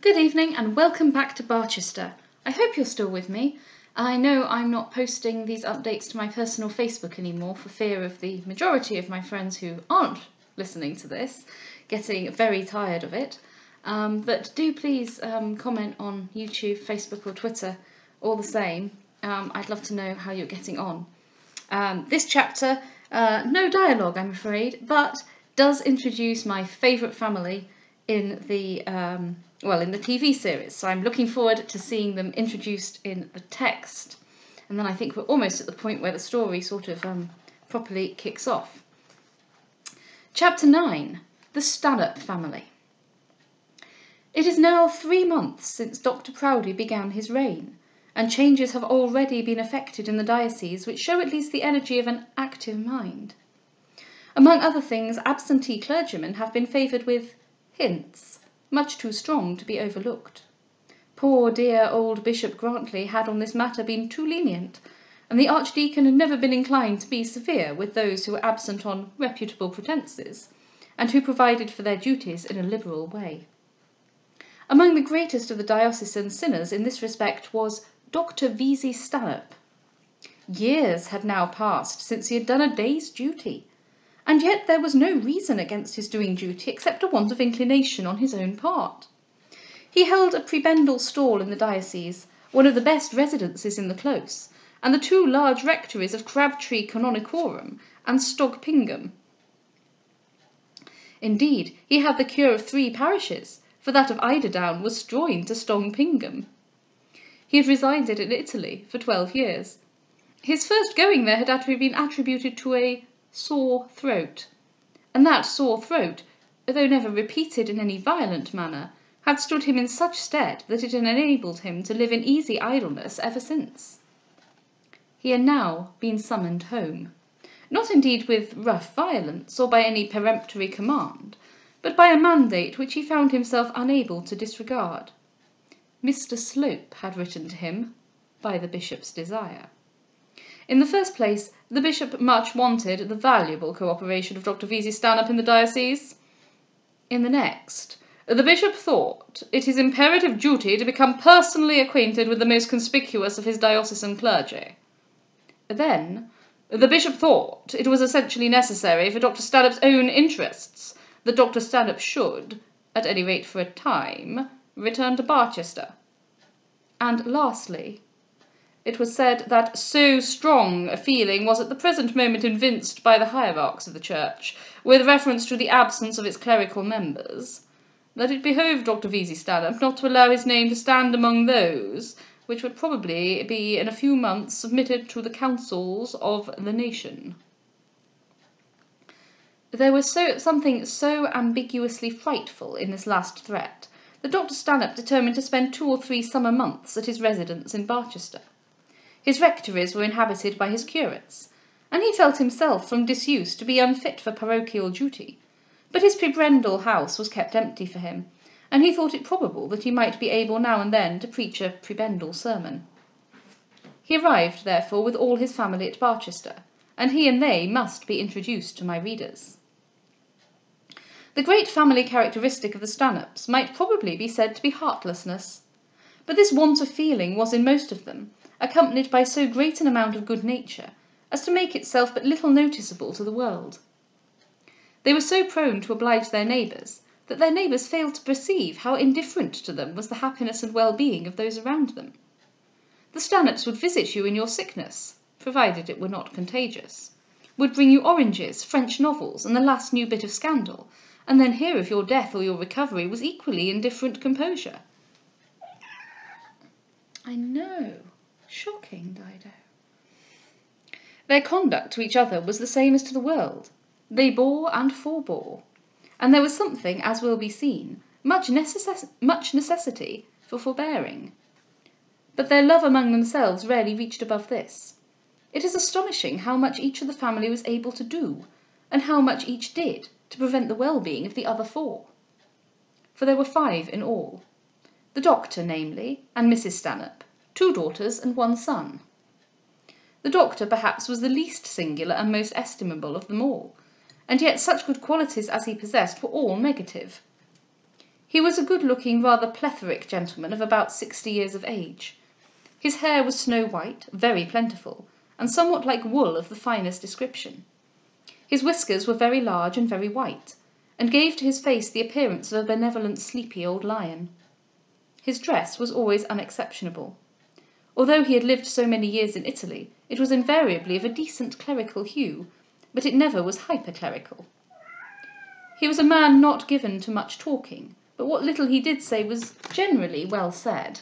Good evening and welcome back to Barchester. I hope you're still with me. I know I'm not posting these updates to my personal Facebook anymore for fear of the majority of my friends who aren't listening to this getting very tired of it. But do please comment on YouTube, Facebook or Twitter all the same. I'd love to know how you're getting on. This chapter, no dialogue I'm afraid, but does introduce my favourite family in the TV series, so I'm looking forward to seeing them introduced in the text. And then I think we're almost at the point where the story sort of properly kicks off. Chapter 9, The Stanhope Family. It is now 3 months since Dr. Proudie began his reign, and changes have already been effected in the diocese which show at least the energy of an active mind. Among other things, absentee clergymen have been favoured with hints, much too strong to be overlooked. Poor dear old Bishop Grantley had on this matter been too lenient, and the Archdeacon had never been inclined to be severe with those who were absent on reputable pretences, and who provided for their duties in a liberal way. Among the greatest of the diocesan sinners in this respect was Dr. Vesey Stanhope. Years had now passed since he had done a day's duty, and yet there was no reason against his doing duty except a want of inclination on his own part. He held a prebendal stall in the diocese, one of the best residences in the close, and the 2 large rectories of Crabtree Canonicorum and Stogpingham. Indeed, he had the cure of 3 parishes, for that of Eiderdown was joined to Stogpingham. He had resided in Italy for 12 years. His first going there had been attributed to a sore throat, and that sore throat, though never repeated in any violent manner, had stood him in such stead that it had enabled him to live in easy idleness ever since. He had now been summoned home, not indeed with rough violence or by any peremptory command, but by a mandate which he found himself unable to disregard. Mr. Slope had written to him, by the bishop's desire. In the first place, the bishop much wanted the valuable co-operation of Dr. Vesey Stanhope in the diocese. In the next, the bishop thought it his imperative duty to become personally acquainted with the most conspicuous of his diocesan clergy. Then, the bishop thought it was essentially necessary for Dr. Stanhope's own interests that Dr. Stanhope should, at any rate for a time, return to Barchester. And lastly, it was said that so strong a feeling was at the present moment evinced by the hierarchs of the Church, with reference to the absence of its clerical members, that it behoved Dr. Vesey Stanhope not to allow his name to stand among those which would probably be in a few months submitted to the councils of the nation. There was something so ambiguously frightful in this last threat that Dr. Stanhope determined to spend 2 or 3 summer months at his residence in Barchester. His rectories were inhabited by his curates, and he felt himself from disuse to be unfit for parochial duty, but his prebendal house was kept empty for him, and he thought it probable that he might be able now and then to preach a prebendal sermon. He arrived, therefore, with all his family at Barchester, and he and they must be introduced to my readers. The great family characteristic of the Stanhopes might probably be said to be heartlessness, but this want of feeling was in most of them accompanied by so great an amount of good nature as to make itself but little noticeable to the world. They were so prone to oblige their neighbours that their neighbours failed to perceive how indifferent to them was the happiness and well-being of those around them. The Stanhopes would visit you in your sickness, provided it were not contagious, would bring you oranges, French novels, and the last new bit of scandal, and then hear of your death or your recovery with equally indifferent composure. I know. Shocking, Dido. Their conduct to each other was the same as to the world. They bore and forbore, and there was something, as will be seen, much necessity for forbearing. But their love among themselves rarely reached above this. It is astonishing how much each of the family was able to do, and how much each did to prevent the well-being of the other 4. For there were 5 in all. The doctor, namely, and Mrs. Stanhope, 2 daughters and 1 son. The doctor, perhaps, was the least singular and most estimable of them all, and yet such good qualities as he possessed were all negative. He was a good-looking, rather plethoric gentleman of about 60 years of age. His hair was snow-white, very plentiful, and somewhat like wool of the finest description. His whiskers were very large and very white, and gave to his face the appearance of a benevolent, sleepy old lion. His dress was always unexceptionable. Although he had lived so many years in Italy, it was invariably of a decent clerical hue, but it never was hyper-clerical. He was a man not given to much talking, but what little he did say was generally well said.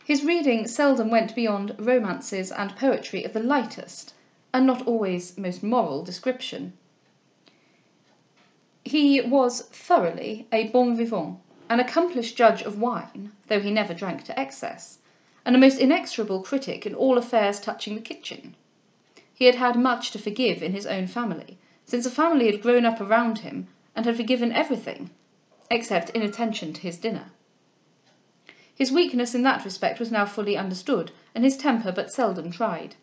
His reading seldom went beyond romances and poetry of the lightest, and not always most moral description. He was thoroughly a bon vivant, an accomplished judge of wine, though he never drank to excess, and a most inexorable critic in all affairs touching the kitchen. He had had much to forgive in his own family, since the family had grown up around him and had forgiven everything, except inattention to his dinner. His weakness in that respect was now fully understood, and his temper but seldom tried.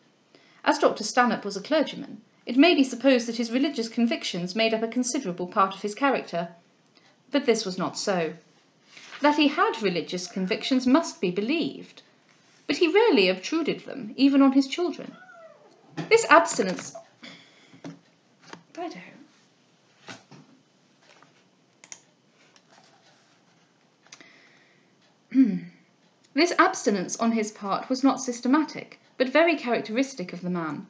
As Dr. Stanhope was a clergyman, it may be supposed that his religious convictions made up a considerable part of his character, but this was not so. That he had religious convictions must be believed, but he rarely obtruded them, even on his children. This abstinence... This abstinence on his part was not systematic, but very characteristic of the man.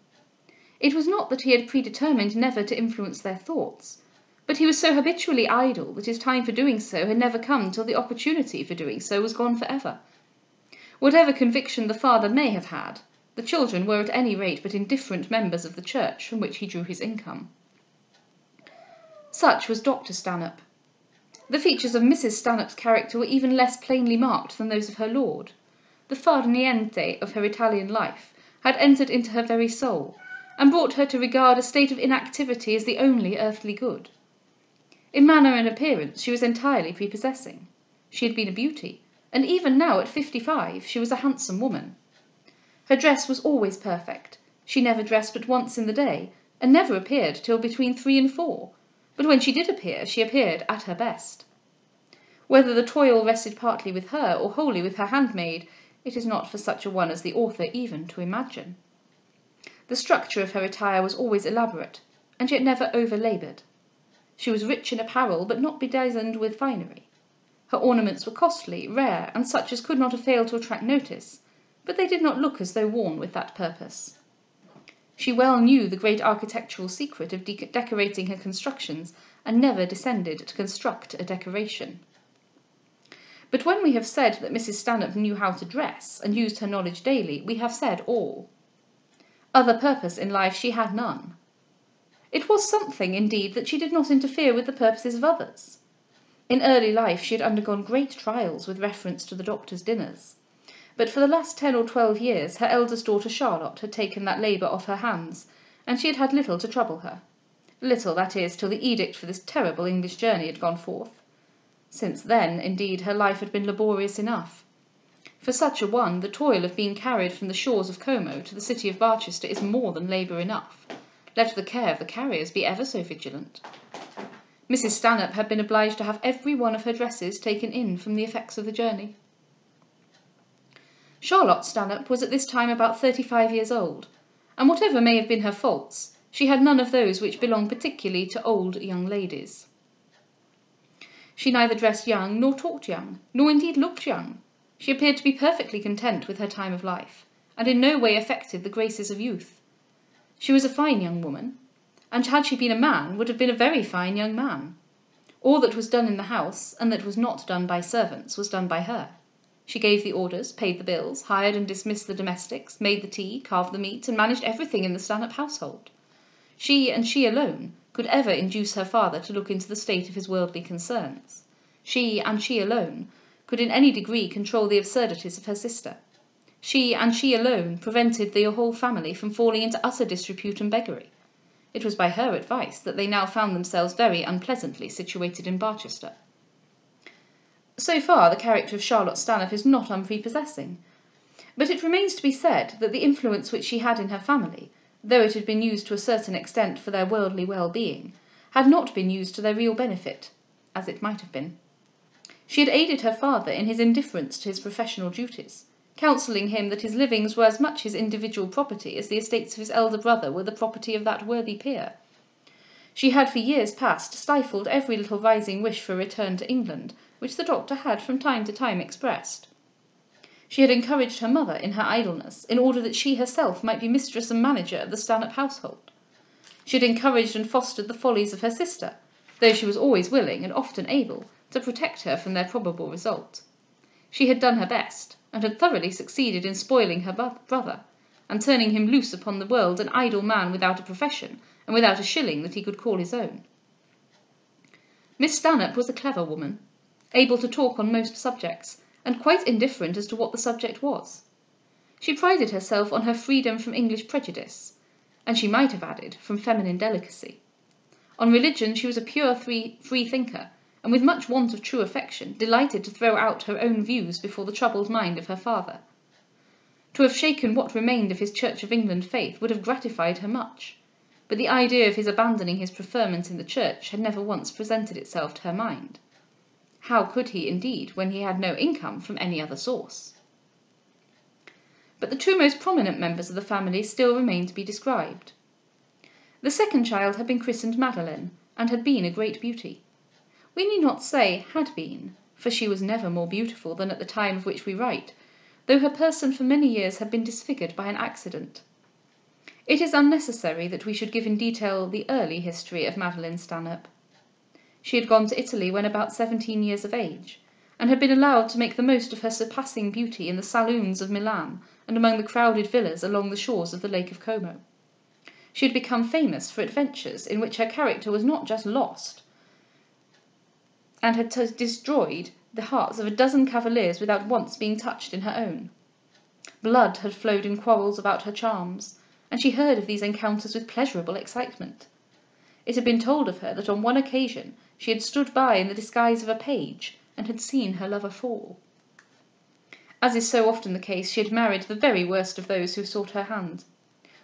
It was not that he had predetermined never to influence their thoughts, but he was so habitually idle that his time for doing so had never come till the opportunity for doing so was gone for ever. Whatever conviction the father may have had, the children were at any rate but indifferent members of the church from which he drew his income. Such was Dr. Stanhope. The features of Mrs. Stanhope's character were even less plainly marked than those of her lord. The far niente of her Italian life had entered into her very soul, and brought her to regard a state of inactivity as the only earthly good. In manner and appearance she was entirely prepossessing. She had been a beauty, and even now at 55 she was a handsome woman. Her dress was always perfect. She never dressed but once in the day, and never appeared till between 3 and 4, but when she did appear, she appeared at her best. Whether the toil rested partly with her or wholly with her handmaid, it is not for such a one as the author even to imagine. The structure of her attire was always elaborate, and yet never over-laboured. She was rich in apparel, but not bedizened with finery. Her ornaments were costly, rare, and such as could not have failed to attract notice, but they did not look as though worn with that purpose. She well knew the great architectural secret of decorating her constructions, and never descended to construct a decoration. But when we have said that Mrs. Stanhope knew how to dress, and used her knowledge daily, we have said all. Other purpose in life she had none. It was something, indeed, that she did not interfere with the purposes of others. In early life she had undergone great trials with reference to the doctor's dinners, but for the last 10 or 12 years her eldest daughter Charlotte had taken that labour off her hands, and she had had little to trouble her. Little, that is, till the edict for this terrible English journey had gone forth. Since then, indeed, her life had been laborious enough. For such a one, the toil of being carried from the shores of Como to the city of Barchester is more than labour enough. Let the care of the carriers be ever so vigilant. Mrs. Stanhope had been obliged to have every one of her dresses taken in from the effects of the journey. Charlotte Stanhope was at this time about 35 years old, and whatever may have been her faults, she had none of those which belong particularly to old young ladies. She neither dressed young, nor talked young, nor indeed looked young. She appeared to be perfectly content with her time of life, and in no way affected the graces of youth. She was a fine young woman, and had she been a man, would have been a very fine young man. All that was done in the house, and that was not done by servants, was done by her. She gave the orders, paid the bills, hired and dismissed the domestics, made the tea, carved the meat, and managed everything in the Stanhope household. She, and she alone, could ever induce her father to look into the state of his worldly concerns. She, and she alone, could in any degree control the absurdities of her sister. She, and she alone, prevented the whole family from falling into utter disrepute and beggary. It was by her advice that they now found themselves very unpleasantly situated in Barchester. So far the character of Charlotte Stanhope is not unprepossessing, but it remains to be said that the influence which she had in her family, though it had been used to a certain extent for their worldly well-being, had not been used to their real benefit, as it might have been. She had aided her father in his indifference to his professional duties, counselling him that his livings were as much his individual property as the estates of his elder brother were the property of that worthy peer. She had for years past stifled every little rising wish for a return to England, which the doctor had from time to time expressed. She had encouraged her mother in her idleness, in order that she herself might be mistress and manager of the Stanhope household. She had encouraged and fostered the follies of her sister, though she was always willing, and often able, to protect her from their probable result. She had done her best, and had thoroughly succeeded in spoiling her brother, and turning him loose upon the world, an idle man without a profession, and without a shilling that he could call his own. Miss Stanhope was a clever woman, able to talk on most subjects, and quite indifferent as to what the subject was. She prided herself on her freedom from English prejudice, and she might have added, from feminine delicacy. On religion she was a pure free thinker, and with much want of true affection, delighted to throw out her own views before the troubled mind of her father. To have shaken what remained of his Church of England faith would have gratified her much, but the idea of his abandoning his preferment in the Church had never once presented itself to her mind. How could he, indeed, when he had no income from any other source? But the two most prominent members of the family still remained to be described. The second child had been christened Madeline, and had been a great beauty. We need not say had been, for she was never more beautiful than at the time of which we write, though her person for many years had been disfigured by an accident. It is unnecessary that we should give in detail the early history of Madeline Stanhope. She had gone to Italy when about 17 years of age, and had been allowed to make the most of her surpassing beauty in the saloons of Milan and among the crowded villas along the shores of the Lake of Como. She had become famous for adventures in which her character was not just lost, and had destroyed the hearts of a dozen cavaliers without once being touched in her own. Blood had flowed in quarrels about her charms, and she heard of these encounters with pleasurable excitement. It had been told of her that on one occasion she had stood by in the disguise of a page, and had seen her lover fall. As is so often the case, she had married the very worst of those who sought her hand.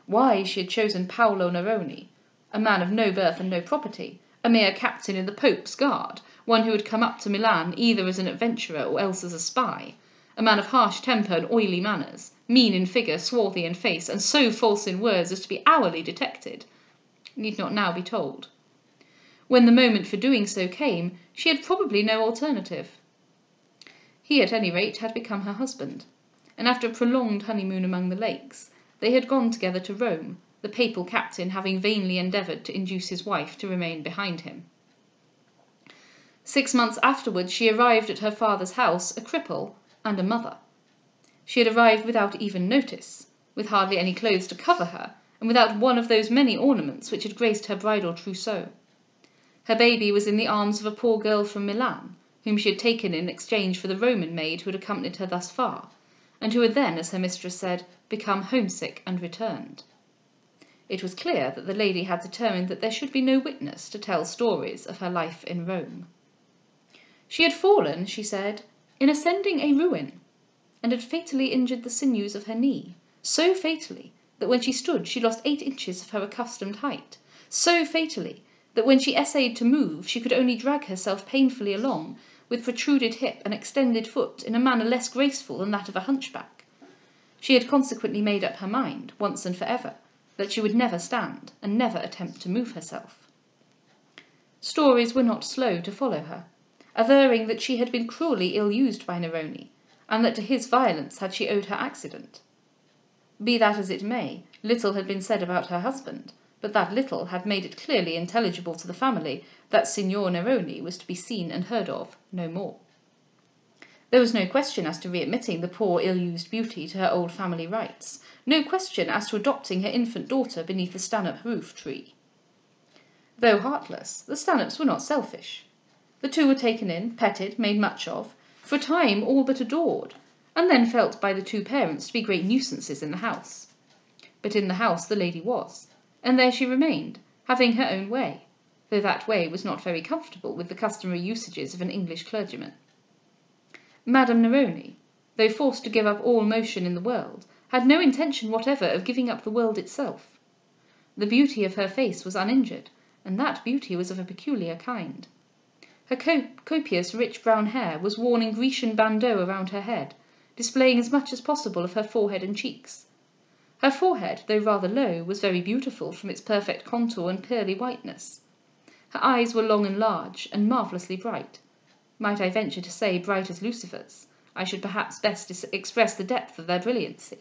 Why she had chosen Paolo Neroni, a man of no birth and no property, a mere captain in the Pope's guard, one who had come up to Milan either as an adventurer or else as a spy, a man of harsh temper and oily manners, mean in figure, swarthy in face, and so false in words as to be hourly detected, need not now be told. When the moment for doing so came, she had probably no alternative. He, at any rate, had become her husband, and after a prolonged honeymoon among the lakes, they had gone together to Rome, the papal captain having vainly endeavoured to induce his wife to remain behind him. 6 months afterwards she arrived at her father's house, a cripple and a mother. She had arrived without even notice, with hardly any clothes to cover her, and without one of those many ornaments which had graced her bridal trousseau. Her baby was in the arms of a poor girl from Milan, whom she had taken in exchange for the Roman maid who had accompanied her thus far, and who had then, as her mistress said, become homesick and returned. It was clear that the lady had determined that there should be no witness to tell stories of her life in Rome. She had fallen, she said, in ascending a ruin, and had fatally injured the sinews of her knee, so fatally that when she stood she lost 8 inches of her accustomed height, so fatally that when she essayed to move she could only drag herself painfully along, with protruded hip and extended foot, in a manner less graceful than that of a hunchback. She had consequently made up her mind, once and for ever, that she would never stand, and never attempt to move herself. Stories were not slow to follow her, averring that she had been cruelly ill-used by Neroni, and that to his violence had she owed her accident. Be that as it may, little had been said about her husband, but that little had made it clearly intelligible to the family that Signor Neroni was to be seen and heard of no more. There was no question as to readmitting the poor ill-used beauty to her old family rights, no question as to adopting her infant daughter beneath the Stanhope roof-tree. Though heartless, the Stanhopes were not selfish. The two were taken in, petted, made much of, for a time all but adored, and then felt by the two parents to be great nuisances in the house. But in the house the lady was, and there she remained, having her own way, though that way was not very comfortable with the customary usages of an English clergyman. Madame Neroni, though forced to give up all motion in the world, had no intention whatever of giving up the world itself. The beauty of her face was uninjured, and that beauty was of a peculiar kind. Her copious rich brown hair was worn in Grecian bandeaux around her head, displaying as much as possible of her forehead and cheeks. Her forehead, though rather low, was very beautiful from its perfect contour and pearly whiteness. Her eyes were long and large, and marvellously bright. Might I venture to say bright as Lucifer's, I should perhaps best express the depth of their brilliancy.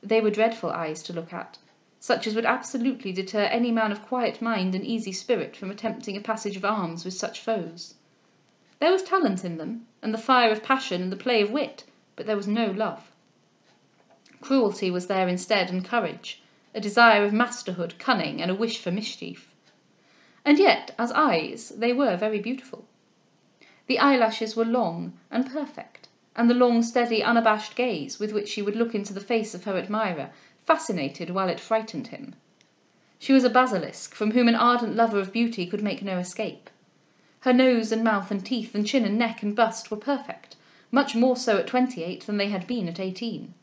They were dreadful eyes to look at, such as would absolutely deter any man of quiet mind and easy spirit from attempting a passage of arms with such foes. There was talent in them, and the fire of passion and the play of wit, but there was no love. Cruelty was there instead, and courage, a desire of masterhood, cunning, and a wish for mischief. And yet, as eyes, they were very beautiful. The eyelashes were long and perfect, and the long, steady, unabashed gaze with which she would look into the face of her admirer fascinated while it frightened him. She was a basilisk from whom an ardent lover of beauty could make no escape. Her nose and mouth and teeth and chin and neck and bust were perfect, much more so at 28 than they had been at 18.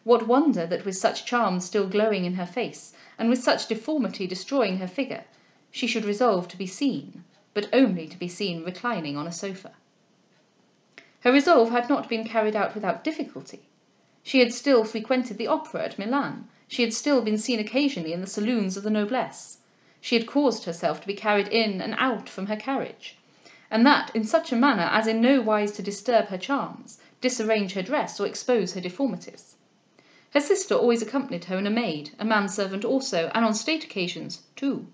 What wonder that with such charms still glowing in her face, and with such deformity destroying her figure, she should resolve to be seen, but only to be seen reclining on a sofa. Her resolve had not been carried out without difficulty. She had still frequented the opera at Milan, she had still been seen occasionally in the saloons of the noblesse, she had caused herself to be carried in and out from her carriage, and that in such a manner as in no wise to disturb her charms, disarrange her dress, or expose her deformities. Her sister always accompanied her, and a maid, a manservant also, and on state occasions too.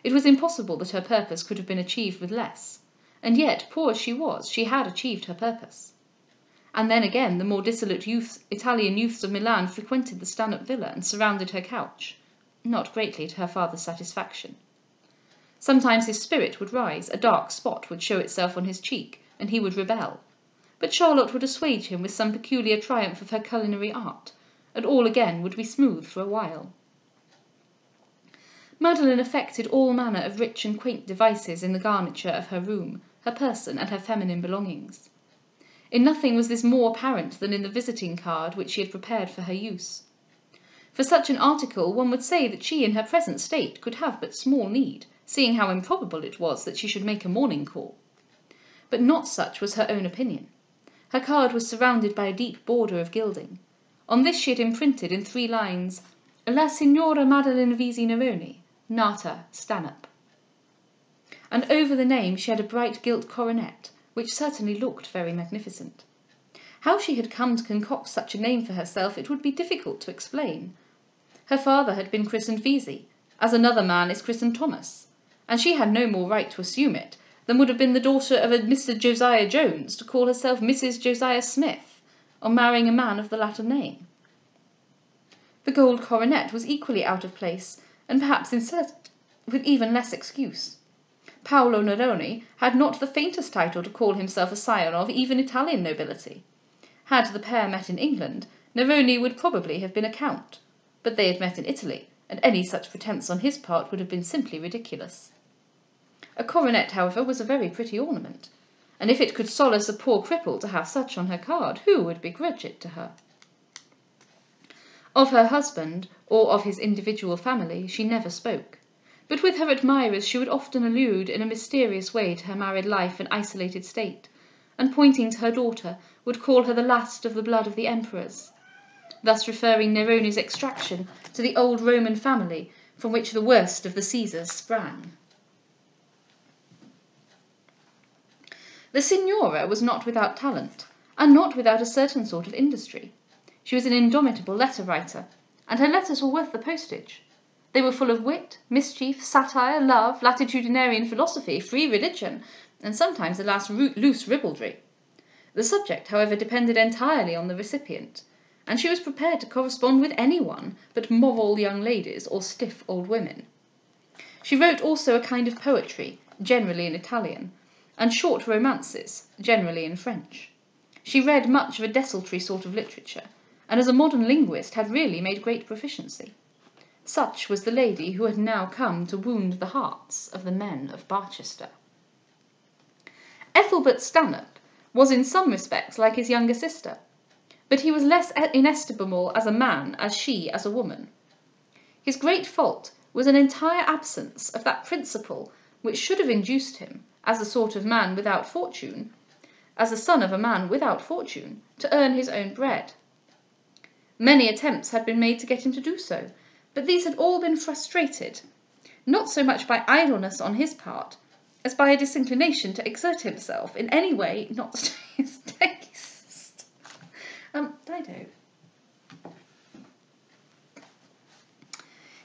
It was impossible that her purpose could have been achieved with less, and yet, poor as she was, she had achieved her purpose. And then again the more dissolute Italian youths of Milan frequented the Stanhope villa and surrounded her couch, not greatly to her father's satisfaction. Sometimes his spirit would rise, a dark spot would show itself on his cheek, and he would rebel. But Charlotte would assuage him with some peculiar triumph of her culinary art, and all again would be smooth for a while. Madeline affected all manner of rich and quaint devices in the garniture of her room, her person, and her feminine belongings. In nothing was this more apparent than in the visiting card which she had prepared for her use. For such an article one would say that she in her present state could have but small need, seeing how improbable it was that she should make a morning call. But not such was her own opinion. Her card was surrounded by a deep border of gilding. On this she had imprinted in 3 lines, La Signora Madeline Vesey Neroni, Nata, Stanhope. And over the name she had a bright gilt coronet, which certainly looked very magnificent. How she had come to concoct such a name for herself it would be difficult to explain. Her father had been christened Vesey, as another man is christened Thomas, and she had no more right to assume it than would have been the daughter of a Mr. Josiah Jones to call herself Mrs. Josiah Smith, on marrying a man of the latter name. The gold coronet was equally out of place, and perhaps inserted with even less excuse. Paolo Neroni had not the faintest title to call himself a scion of even Italian nobility. Had the pair met in England, Neroni would probably have been a count, but they had met in Italy, and any such pretence on his part would have been simply ridiculous. A coronet, however, was a very pretty ornament, and if it could solace a poor cripple to have such on her card, who would begrudge it to her? Of her husband, or of his individual family, she never spoke, but with her admirers she would often allude in a mysterious way to her married life and isolated state, and pointing to her daughter, would call her the last of the blood of the emperors, thus referring Neroni's extraction to the old Roman family from which the worst of the Caesars sprang. The Signora was not without talent, and not without a certain sort of industry. She was an indomitable letter-writer, and her letters were worth the postage. They were full of wit, mischief, satire, love, latitudinarian philosophy, free religion, and sometimes, alas, loose ribaldry. The subject, however, depended entirely on the recipient, and she was prepared to correspond with anyone but moral young ladies or stiff old women. She wrote also a kind of poetry, generally in Italian, and short romances, generally in French. She read much of a desultory sort of literature, and as a modern linguist had really made great proficiency. Such was the lady who had now come to wound the hearts of the men of Barchester. Ethelbert Stanhope was in some respects like his younger sister, but he was less inestimable as a man as she as a woman. His great fault was an entire absence of that principle which should have induced him, as a sort of man without fortune, as the son of a man without fortune, to earn his own bread. Many attempts had been made to get him to do so, but these had all been frustrated, not so much by idleness on his part, as by a disinclination to exert himself in any way not to his taste. Dido.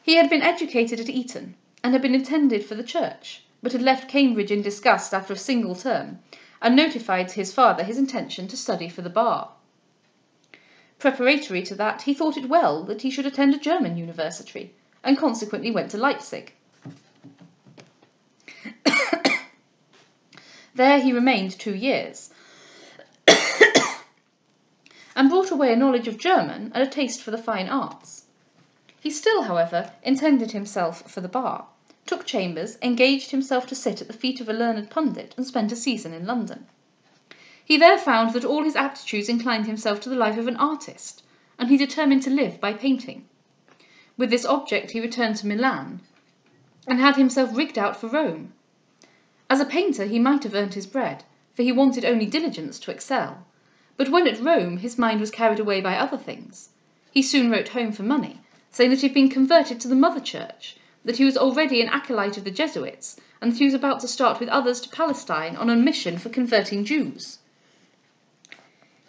He had been educated at Eton, and had been intended for the church, but had left Cambridge in disgust after a single term, and notified to his father his intention to study for the bar. Preparatory to that, he thought it well that he should attend a German university, and consequently went to Leipzig. There he remained 2 years, and brought away a knowledge of German and a taste for the fine arts. He still, however, intended himself for the bar, took chambers, engaged himself to sit at the feet of a learned pundit, and spent a season in London. He there found that all his aptitudes inclined himself to the life of an artist, and he determined to live by painting. With this object he returned to Milan, and had himself rigged out for Rome. As a painter he might have earned his bread, for he wanted only diligence to excel, but when at Rome his mind was carried away by other things. He soon wrote home for money, saying that he had been converted to the Mother Church, that he was already an acolyte of the Jesuits, and that he was about to start with others to Palestine on a mission for converting Jews.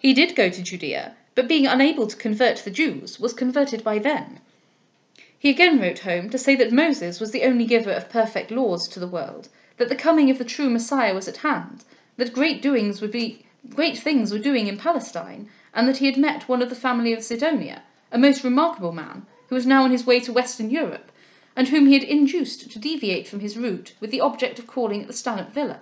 He did go to Judea, but being unable to convert the Jews, was converted by them. He again wrote home to say that Moses was the only giver of perfect laws to the world, that the coming of the true Messiah was at hand, that great things were doing in Palestine, and that he had met one of the family of Sidonia, a most remarkable man, who was now on his way to Western Europe, and whom he had induced to deviate from his route with the object of calling at the Stanhope Villa.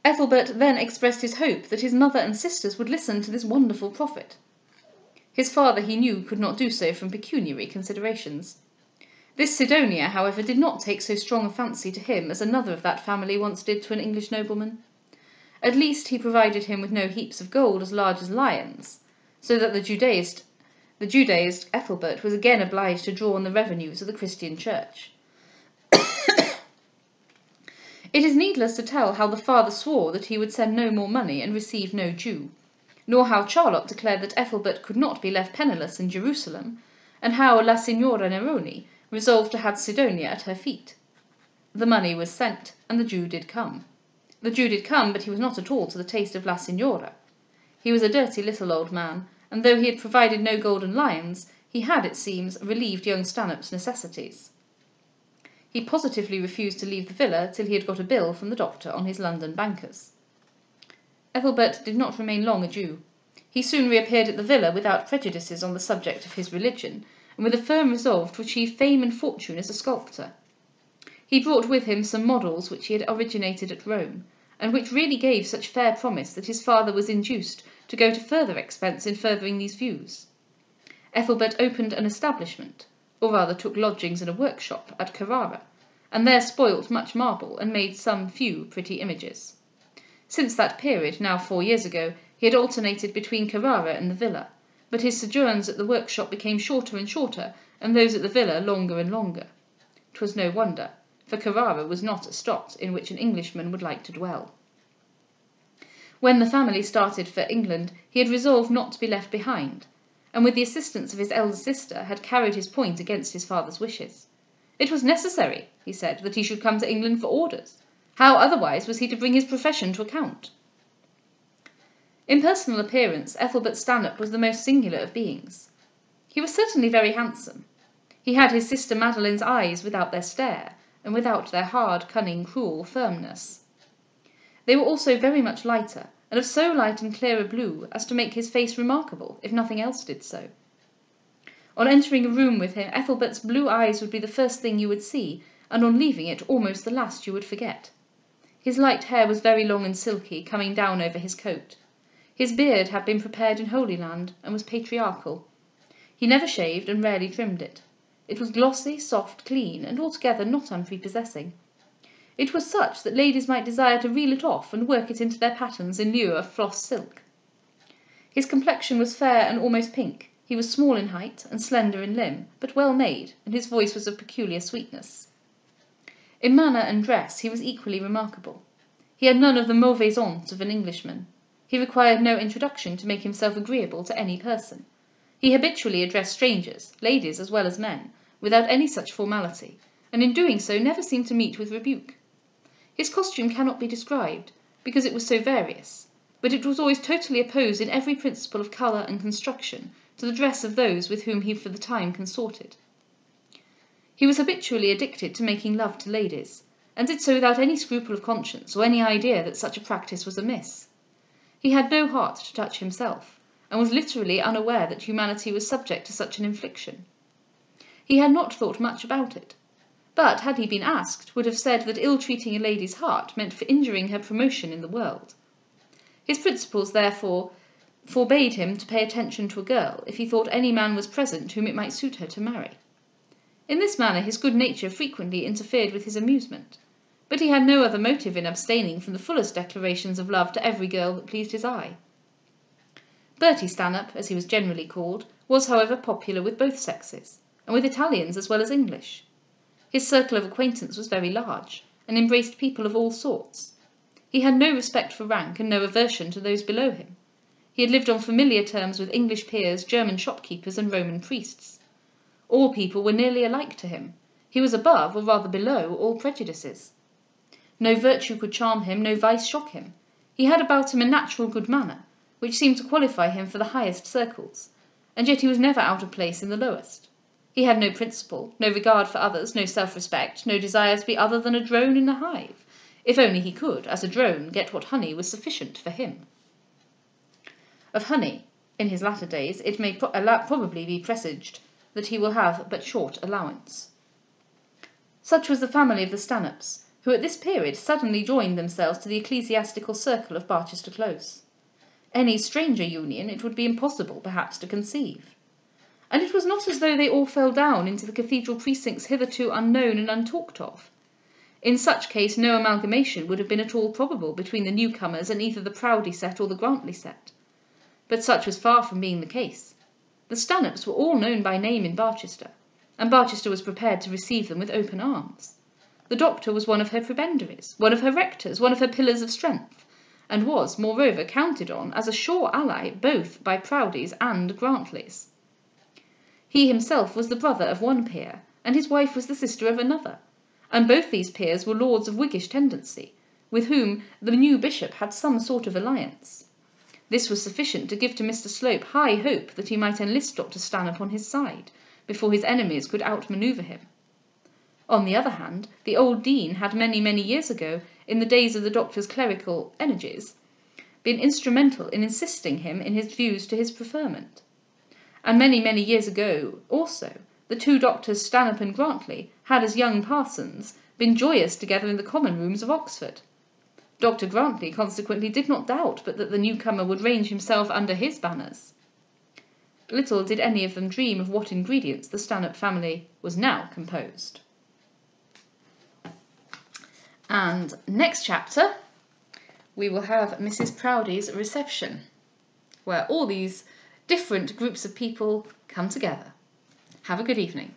Ethelbert then expressed his hope that his mother and sisters would listen to this wonderful prophet. His father, he knew, could not do so from pecuniary considerations. This Sidonia, however, did not take so strong a fancy to him as another of that family once did to an English nobleman. At least he provided him with no heaps of gold as large as lions, so that the Judaist Ethelbert was again obliged to draw on the revenues of the Christian Church. It is needless to tell how the father swore that he would send no more money and receive no Jew, nor how Charlotte declared that Ethelbert could not be left penniless in Jerusalem, and how La Signora Neroni resolved to have Sidonia at her feet. The money was sent, and the Jew did come. The Jew did come, but he was not at all to the taste of La Signora. He was a dirty little old man, and though he had provided no golden lions, he had, it seems, relieved young Stanhope's necessities. He positively refused to leave the villa till he had got a bill from the doctor on his London bankers. Ethelbert did not remain long a Jew. He soon reappeared at the villa without prejudices on the subject of his religion, and with a firm resolve to achieve fame and fortune as a sculptor. He brought with him some models which he had originated at Rome, and which really gave such fair promise that his father was induced to go to further expense in furthering these views. Ethelbert opened an establishment, or rather took lodgings in a workshop, at Carrara, and there spoilt much marble and made some few pretty images. Since that period, now 4 years ago, he had alternated between Carrara and the villa, but his sojourns at the workshop became shorter and shorter, and those at the villa longer and longer. 'Twas no wonder, for Carrara was not a spot in which an Englishman would like to dwell. When the family started for England, he had resolved not to be left behind, and with the assistance of his elder sister had carried his point against his father's wishes. It was necessary, he said, that he should come to England for orders. How otherwise was he to bring his profession to account? In personal appearance, Ethelbert Stanhope was the most singular of beings. He was certainly very handsome. He had his sister Madeline's eyes without their stare, and without their hard, cunning, cruel firmness. They were also very much lighter, and of so light and clear a blue as to make his face remarkable, if nothing else did so. On entering a room with him, Ethelbert's blue eyes would be the first thing you would see, and on leaving it almost the last you would forget. His light hair was very long and silky, coming down over his coat. His beard had been prepared in Holy Land, and was patriarchal. He never shaved, and rarely trimmed it. It was glossy, soft, clean, and altogether not unprepossessing. It was such that ladies might desire to reel it off and work it into their patterns in lieu of floss silk. His complexion was fair and almost pink, He was small in height and slender in limb, but well made, and his voice was of peculiar sweetness. In manner and dress he was equally remarkable. He had none of the mauvaise honte of an Englishman. He required no introduction to make himself agreeable to any person. He habitually addressed strangers, ladies as well as men, without any such formality, and in doing so never seemed to meet with rebuke. His costume cannot be described, because it was so various, but it was always totally opposed in every principle of colour and construction to the dress of those with whom he for the time consorted. He was habitually addicted to making love to ladies, and did so without any scruple of conscience or any idea that such a practice was amiss. He had no heart to touch himself, and was literally unaware that humanity was subject to such an infliction. He had not thought much about it, but, had he been asked, would have said that ill-treating a lady's heart meant for injuring her promotion in the world. His principles, therefore, forbade him to pay attention to a girl if he thought any man was present whom it might suit her to marry. In this manner his good nature frequently interfered with his amusement, but he had no other motive in abstaining from the fullest declarations of love to every girl that pleased his eye. Bertie Stanhope, as he was generally called, was, however, popular with both sexes, and with Italians as well as English. His circle of acquaintance was very large, and embraced people of all sorts. He had no respect for rank and no aversion to those below him. He had lived on familiar terms with English peers, German shopkeepers, and Roman priests. All people were nearly alike to him. He was above, or rather below, all prejudices. No virtue could charm him, no vice shock him. He had about him a natural good manner, which seemed to qualify him for the highest circles, and yet he was never out of place in the lowest. He had no principle, no regard for others, no self-respect, no desire to be other than a drone in a hive, if only he could, as a drone, get what honey was sufficient for him. Of honey, in his latter days, it may probably be presaged that he will have but short allowance. Such was the family of the Stanhopes, who at this period suddenly joined themselves to the ecclesiastical circle of Barchester Close. Any stranger union it would be impossible, perhaps, to conceive. And it was not as though they all fell down into the cathedral precincts hitherto unknown and untalked of. In such case no amalgamation would have been at all probable between the newcomers and either the Proudie set or the Grantley set. But such was far from being the case. The Stanhopes were all known by name in Barchester, and Barchester was prepared to receive them with open arms. The doctor was one of her prebendaries, one of her rectors, one of her pillars of strength, and was, moreover, counted on as a sure ally both by Proudies and Grantleys. He himself was the brother of one peer, and his wife was the sister of another, and both these peers were lords of Whiggish tendency, with whom the new bishop had some sort of alliance. This was sufficient to give to Mr. Slope high hope that he might enlist Dr. Stanhope on his side, before his enemies could outmanoeuvre him. On the other hand, the old dean had many years ago, in the days of the doctor's clerical energies, been instrumental in insisting him in his views to his preferment. And many years ago, also, the two doctors Stanhope and Grantley had, as young parsons, been joyous together in the common rooms of Oxford. Dr. Grantley consequently did not doubt but that the newcomer would range himself under his banners. Little did any of them dream of what ingredients the Stanhope family was now composed. And next chapter, we will have Mrs. Proudie's reception, where all these different groups of people come together. Have a good evening.